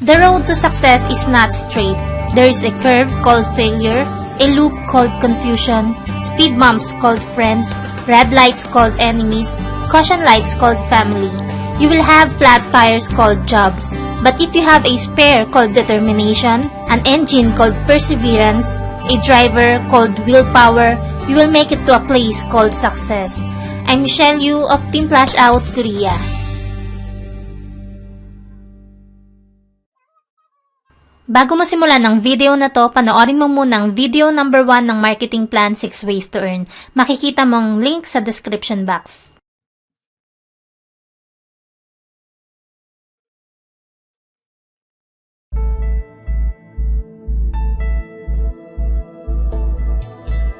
The road to success is not straight. There is a curve called failure, a loop called confusion, speed bumps called friends, red lights called enemies, caution lights called family. You will have flat tires called jobs. But if you have a spare called determination, an engine called perseverance, a driver called willpower, you will make it to a place called success. I'm Michelle Yu of Team Flash Out Korea. Bago mo simulan ng video na to, panoorin mo muna ang video number 1 ng Marketing Plan 6 Ways to Earn. Makikita mong link sa description box.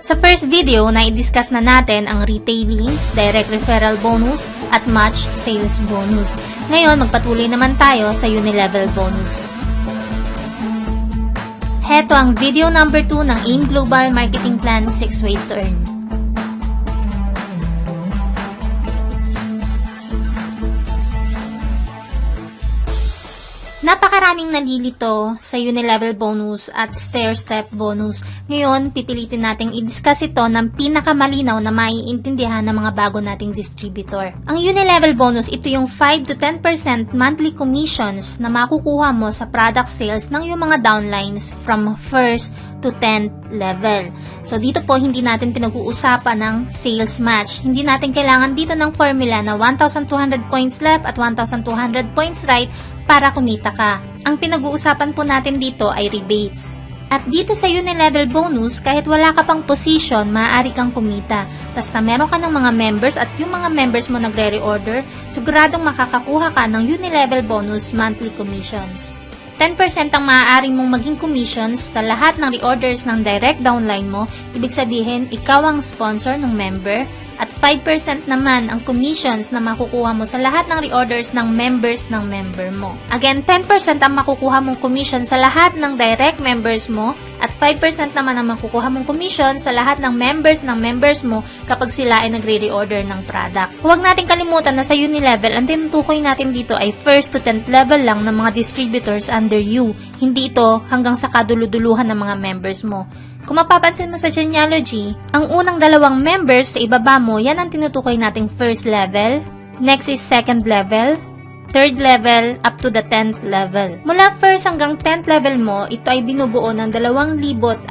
Sa first video na i-discuss na natin ang retailing, direct referral bonus, at match sales bonus. Ngayon, magpatuloy naman tayo sa unilevel bonus. Heto ang video number 2 ng AIM Global Marketing Plan 6 Ways to Earn. Napakaraming nalilito sa unilevel bonus at stair-step bonus. Ngayon, pipilitin nating i-discuss ito ng pinakamalinaw na maiintindihan ng mga bago nating distributor. Ang unilevel bonus, ito yung 5 to 10% monthly commissions na makukuha mo sa product sales ng yung mga downlines from 1st to 10th level. So, dito po, hindi natin pinag-uusapan ng sales match. Hindi natin kailangan dito ng formula na 1,200 points left at 1,200 points right para kumita ka. Ang pinag-uusapan po natin dito ay rebates. At dito sa unilevel bonus, kahit wala ka pang position, maaari kang kumita. Basta meron ka ng mga members at yung mga members mo nagre-reorder, siguradong makakakuha ka ng unilevel bonus monthly commissions. 10% ang maaaring mong maging commissions sa lahat ng reorders ng direct downline mo, ibig sabihin, ikaw ang sponsor ng member, at 5% naman ang commissions na makukuha mo sa lahat ng reorders ng members ng member mo. Again, 10% ang makukuha mong commission sa lahat ng direct members mo at 5% naman ang makukuha mong commission sa lahat ng members mo kapag sila ay nagre-reorder ng products. Huwag natin kalimutan na sa unilevel, ang tinutukoy natin dito ay 1st to 10th level lang ng mga distributors under you. Hindi ito hanggang sa kaduluduluhan ng mga members mo. Kung mapapansin mo sa genealogy, ang unang dalawang members sa ibaba mo, yan ang tinutukoy nating first level, next is second level, third level, up to the 10th level. Mula first hanggang 10th level mo, ito ay binubuo ng 2,046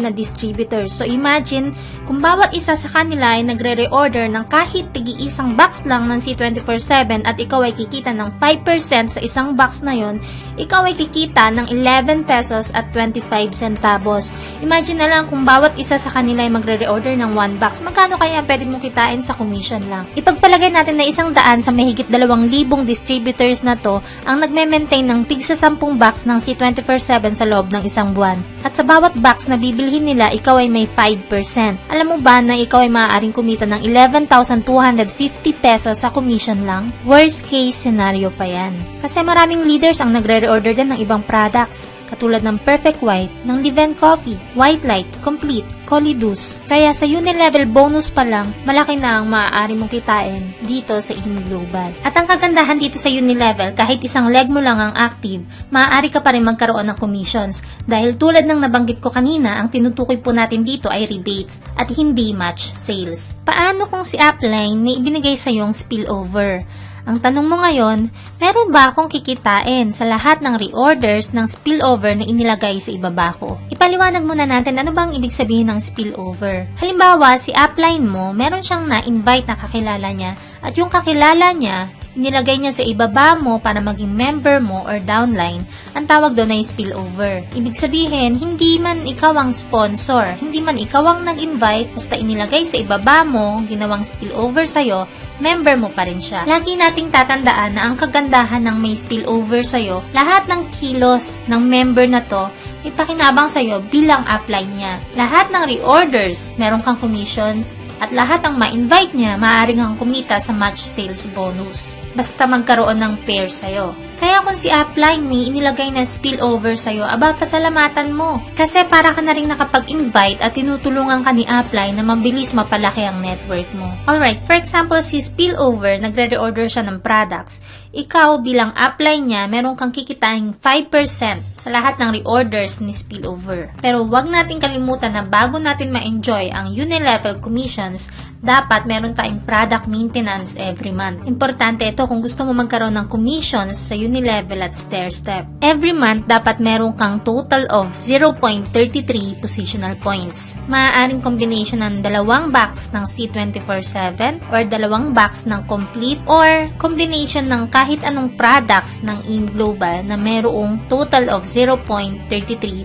na distributors. So imagine, kung bawat isa sa kanila ay nagre-reorder ng kahit tigi-isang box lang ng C24/7 at ikaw ay kikita ng 5% sa isang box na yon, ikaw ay kikita ng 11 pesos at 25 centavos. Imagine na lang kung bawat isa sa kanila ay magre-reorder ng 1 box, magkano kaya pwede mo kitain sa commission lang? Ipagpalagay natin na 100 sa mahigit 2,000 distributors na to ang nagme-maintain ng tigsa 10 box ng C24/7 sa loob ng isang buwan. At sa bawat box na bibilhin nila, ikaw ay may 5%. Alam mo ba na ikaw ay maaaring kumita ng 11,250 pesos sa commission lang? Worst case scenario pa yan. Kasi maraming leaders ang nagre-reorder din ng ibang products, katulad ng Perfect White, ng Liven Coffee, White Light, Complete, Colidus. Kaya sa unilevel bonus pa lang, malaki na ang maaari mong kitain dito sa AIM Global. At ang kagandahan dito sa unilevel, kahit isang leg mo lang ang active, maaari ka pa rin magkaroon ng commissions. Dahil tulad ng nabanggit ko kanina, ang tinutukoy po natin dito ay rebates at hindi match sales. Paano kung si Upline may ibinigay sa yung spillover? Ang tanong mo ngayon, meron ba akong kikitain sa lahat ng reorders ng spillover na inilagay sa ibaba ko? Ipaliwanag muna natin ano bang ibig sabihin ng spillover. Halimbawa, si upline mo, meron siyang na-invite na kakilala niya at yung kakilala niya, inilagay niya sa ibaba mo para maging member mo or downline, ang tawag doon ay spillover. Ibig sabihin, hindi man ikaw ang sponsor, hindi man ikaw ang nag-invite, basta inilagay sa ibaba mo, ginawang spillover sa'yo, member mo pa rin siya. Lagi nating tatandaan na ang kagandahan ng may spillover sa'yo, lahat ng kilos ng member na to, ipakinabang sa'yo bilang upline niya. Lahat ng reorders, meron kang commissions, at lahat ng ma-invite niya, maaaring kang kumita sa match sales bonus. Basta magkaroon ng pair sa'yo. Kaya kung si upline may inilagay na spillover sa'yo, aba, pasalamatan mo. Kasi para ka na rin nakapag-invite at tinutulungan ka ni upline na mabilis mapalaki ang network mo. Alright, for example, si spillover, nagre-reorder siya ng products. ikaw bilang upline niya, meron kang kikitain 5% sa lahat ng reorders ni spillover. Pero wag natin kalimutan na bago natin ma-enjoy ang unilevel commissions, dapat meron tayong product maintenance every month. Importante ito kung gusto mo magkaroon ng commissions sa unilevel at stairstep. Every month, dapat meron kang total of 0.33 positional points. Maaaring combination ng 2 box ng C247 or 2 box ng complete or combination ng kahit anong products ng AIM Global na merong total of 0.33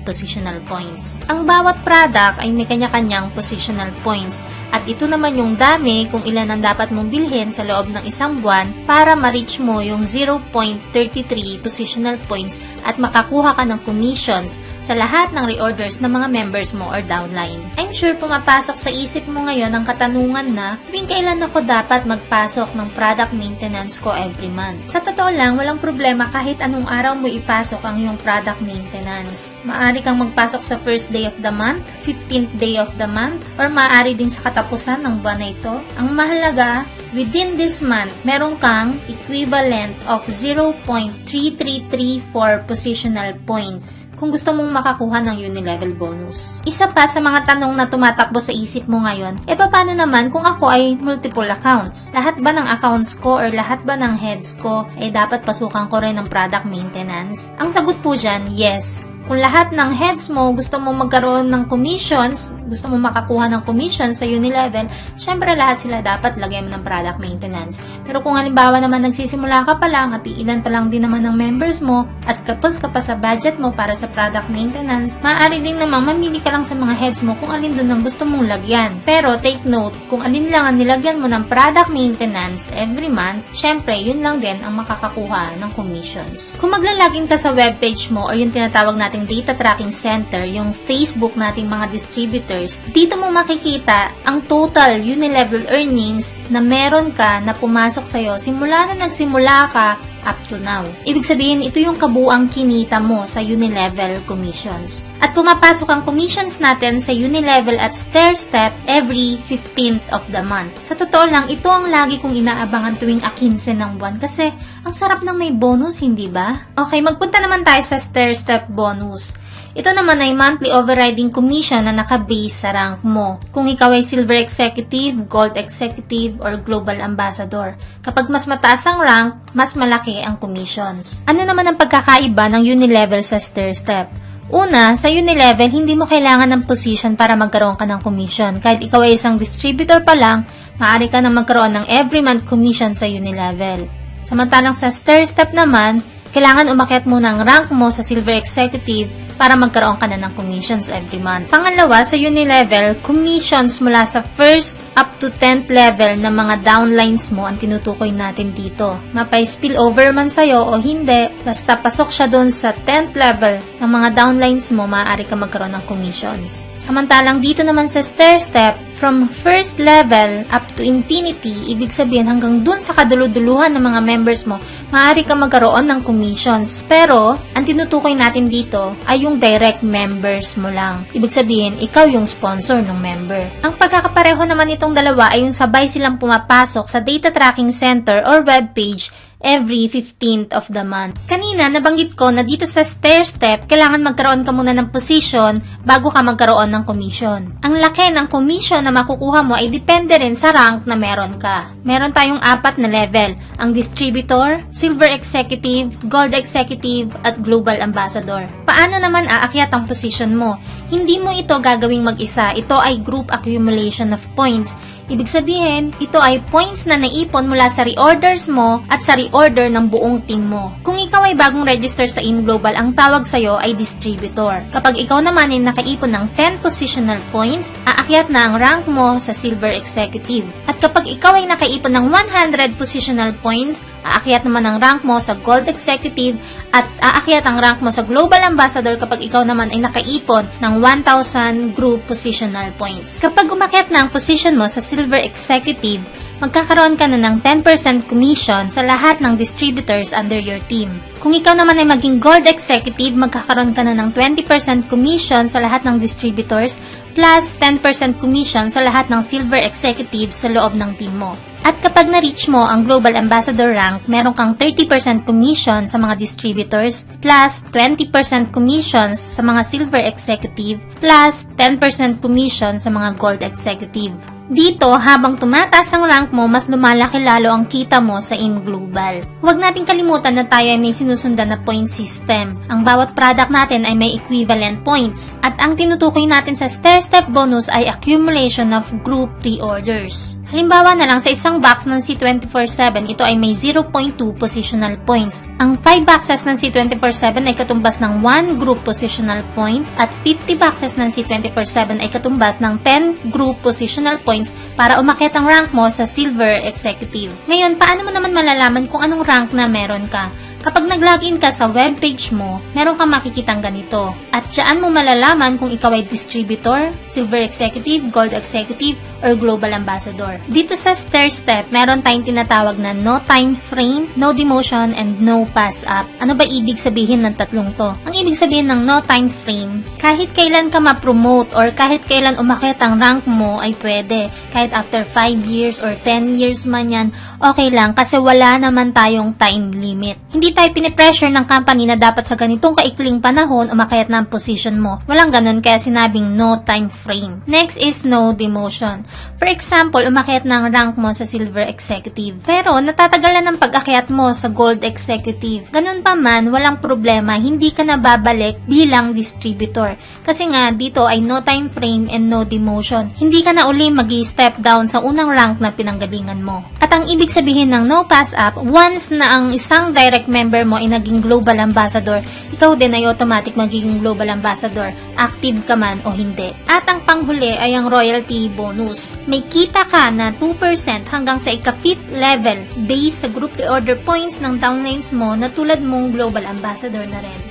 positional points. Ang bawat product ay may kanya-kanyang positional points at ito naman yung dami kung ilan ang dapat mong bilhin sa loob ng isang buwan para ma-reach mo yung 0.33 positional points at makakuha ka ng commissions sa lahat ng reorders ng mga members mo or downline. I'm sure pumapasok sa isip mo ngayon ang katanungan na tuwing kailan ako dapat magpasok ng product maintenance ko every month. Sa totoo lang, walang problema kahit anong araw mo ipasok ang iyong product maintenance. Maaari kang magpasok sa first day of the month, 15th day of the month, or maaari din sa katapusan ng buwan na ito. Ang mahalaga, within this month, meron kang equivalent of 0.3334 positional points kung gusto mong makakuha ng unilevel bonus. Isa pa sa mga tanong na tumatakbo sa isip mo ngayon, paano naman kung ako ay multiple accounts? Lahat ba ng accounts ko or lahat ba ng heads ko ay dapat pasukan ko rin ng product maintenance? Ang sagot po dyan, yes. Kung lahat ng heads mo gusto mo magkaroon ng commissions, gusto mo makakuha ng commissions sa unilevel, syempre lahat sila dapat lagyan mo ng product maintenance. Pero kung halimbawa naman nagsisimula ka pa lang at ilan pa lang din naman ng members mo at kapos ka pa sa budget mo para sa product maintenance, maaari din namang mamili ka lang sa mga heads mo kung alin doon ang gusto mong lagyan. Pero take note, kung alin lang ang nilagyan mo ng product maintenance every month, syempre yun lang din ang makakakuha ng commissions. Kung maglalagin ka sa webpage mo or yung tinatawag natin data tracking center, yung Facebook nating mga distributors, dito mo makikita ang total unilevel earnings na meron ka na pumasok sa'yo simula na nagsimula ka up to now. Ibig sabihin, ito yung kabuang kinita mo sa unilevel commissions. At pumapasok ang commissions natin sa unilevel at stairstep every 15th of the month. Sa totoo lang, ito ang lagi kong inaabangan tuwing 15 ng buwan kasi ang sarap ng may bonus, hindi ba? Okay, magpunta naman tayo sa stairstep bonus. Ito naman ay monthly overriding commission na naka-base sa rank mo. Kung ikaw ay Silver Executive, Gold Executive, or Global Ambassador. Kapag mas mataas ang rank, mas malaki ang commissions. Ano naman ang pagkakaiba ng unilevel sa stairstep? Una, sa unilevel, hindi mo kailangan ng position para magkaroon ka ng commission. Kahit ikaw ay isang distributor pa lang, maaari ka na magkaroon ng every month commission sa unilevel. Samantalang sa stairstep naman, kailangan umakyat mo ng rank mo sa Silver Executive para magkaroon ka na ng commissions every month. Pangalawa, sa unilevel, commissions mula sa first up to 10th level ng mga downlines mo ang tinutukoy natin dito. Mapay-spillover man sa'yo o hindi, basta pasok siya doon sa 10th level ng mga downlines mo, maaari ka magkaroon ng commissions. Samantalang dito naman sa stairstep, from first level up to infinity, ibig sabihin hanggang dun sa kaduluduluhan ng mga members mo, maaari ka magkaroon ng commissions. Pero, ang tinutukoy natin dito ay yung direct members mo lang. Ibig sabihin, ikaw yung sponsor ng member. Ang pagkakapareho naman itong dalawa ay yung sabay silang pumapasok sa data tracking center or webpage every 15th of the month. Kanina, nabanggit ko na dito sa stairstep, kailangan magkaroon ka muna ng position bago ka magkaroon ng commission. Ang laki ng commission na makukuha mo ay depende rin sa rank na meron ka. Meron tayong 4 na level, ang distributor, Silver Executive, Gold Executive, at Global Ambassador. Paano naman aakyat ang position mo? Hindi mo ito gagawing mag-isa. Ito ay group accumulation of points. Ibig sabihin, ito ay points na naipon mula sa reorders mo at sa reorder ng buong team mo. Kung ikaw ay bagong register sa AIM Global, ang tawag sa'yo ay distributor. Kapag ikaw naman ay nakaipon ng 10 positional points, aakyat na ang rank mo sa Silver Executive. At kapag ikaw ay nakaipon ng 100 positional points, aakyat naman ang rank mo sa Gold Executive at aakyat ang rank mo sa Global Ambassador kapag ikaw naman ay nakaipon ng 1,000 group positional points. Kapag umakyat na ang position mo sa Silver Executive, magkakaroon ka na ng 10% commission sa lahat ng distributors under your team. Kung ikaw naman ay maging Gold Executive, magkakaroon ka na ng 20% commission sa lahat ng distributors plus 10% commission sa lahat ng Silver Executives sa loob ng team mo. At kapag na-reach mo ang Global Ambassador rank, meron kang 30% commission sa mga distributors, plus 20% commissions sa mga Silver Executive, plus 10% commission sa mga Gold Executive. Dito, habang tumataas ang rank mo, mas lumalaki lalo ang kita mo sa AIM Global. Huwag nating kalimutan na tayo ay may sinusundan na point system. Ang bawat product natin ay may equivalent points. At ang tinutukoy natin sa stair-step bonus ay accumulation of group pre-orders. Halimbawa na lang sa isang box ng C247, ito ay may 0.2 positional points. Ang 5 boxes ng C247 ay katumbas ng 1 group positional point at 50 boxes ng C247 ay katumbas ng 10 group positional points para umakyat ang rank mo sa Silver Executive. Ngayon, paano mo naman malalaman kung anong rank na meron ka? Kapag nag-login ka sa webpage mo, meron kang makikitang ganito. At dyan mo malalaman kung ikaw ay distributor, Silver Executive, Gold Executive, or Global Ambassador. Dito sa stair step, meron tayong tinatawag na no time frame, no demotion, and no pass up. Ano ba ibig sabihin ng tatlong to? Ang ibig sabihin ng no time frame, kahit kailan ka ma-promote or kahit kailan umakyat ang rank mo ay pwede. Kahit after 5 years or 10 years man yan, okay lang kasi wala naman tayong time limit. Hindi tayo pinipressure ng company na dapat sa ganitong kaikling panahon umakyat na ang position mo. Walang ganun kaya sinabing no time frame. Next is no demotion. For example, umakyat ng rank mo sa Silver Executive. Pero natatagalan ng pag-akyat mo sa Gold Executive. Ganun pa man, walang problema, hindi ka na babalik bilang distributor. Kasi nga, dito ay no time frame and no demotion. Hindi ka na uli magi-step down sa unang rank na pinanggalingan mo. At ang ibig sabihin ng no pass up, once na ang isang direct member mo ay naging Global Ambassador, ikaw din ay automatic magiging Global Ambassador, active ka man o hindi. At ang panghuli ay ang royalty bonus. May kita ka na 2% hanggang sa ika-5th level based sa group reorder points ng downlines mo na tulad mong Global Ambassador na rin.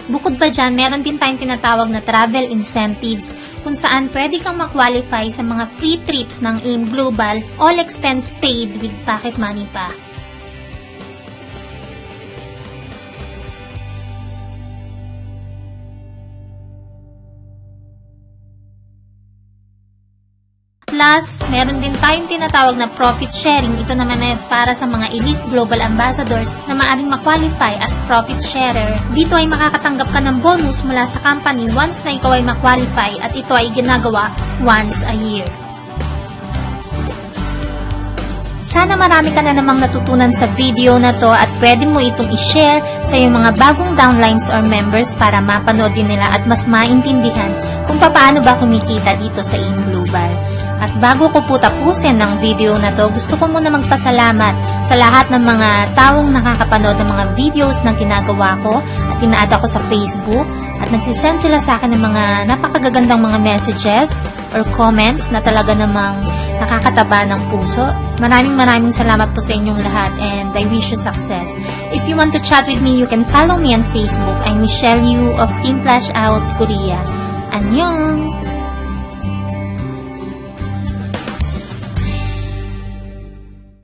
Bukod pa dyan, meron din tayong tinatawag na travel incentives kung saan pwede kang ma-qualify sa mga free trips ng AIM Global, all expense paid with pocket money pa. Plus, meron din tayong tinatawag na profit sharing. Ito naman ay para sa mga elite global ambassadors na maaring ma-qualify as profit sharer. Dito ay makakatanggap ka ng bonus mula sa company once na ikaw ay ma-qualify at ito ay ginagawa once a year. Sana marami ka na namang natutunan sa video na to at pwede mo itong i-share sa iyong mga bagong downlines or members para mapanood din nila at mas maintindihan kung paano ba kumikita dito sa AIM Global. At bago ko po tapusin ng video na to, gusto ko muna magpasalamat sa lahat ng mga taong nakakapanood ng mga videos na ginagawa ko at ina-add ako sa Facebook at nagsisend sila sa akin ng mga napakagagandang mga messages or comments na talaga namang nakakataba ng puso. Maraming salamat po sa inyong lahat and I wish you success. If you want to chat with me, you can follow me on Facebook. I'm Michelle Yu of Team Flash Out Korea. Annyeong!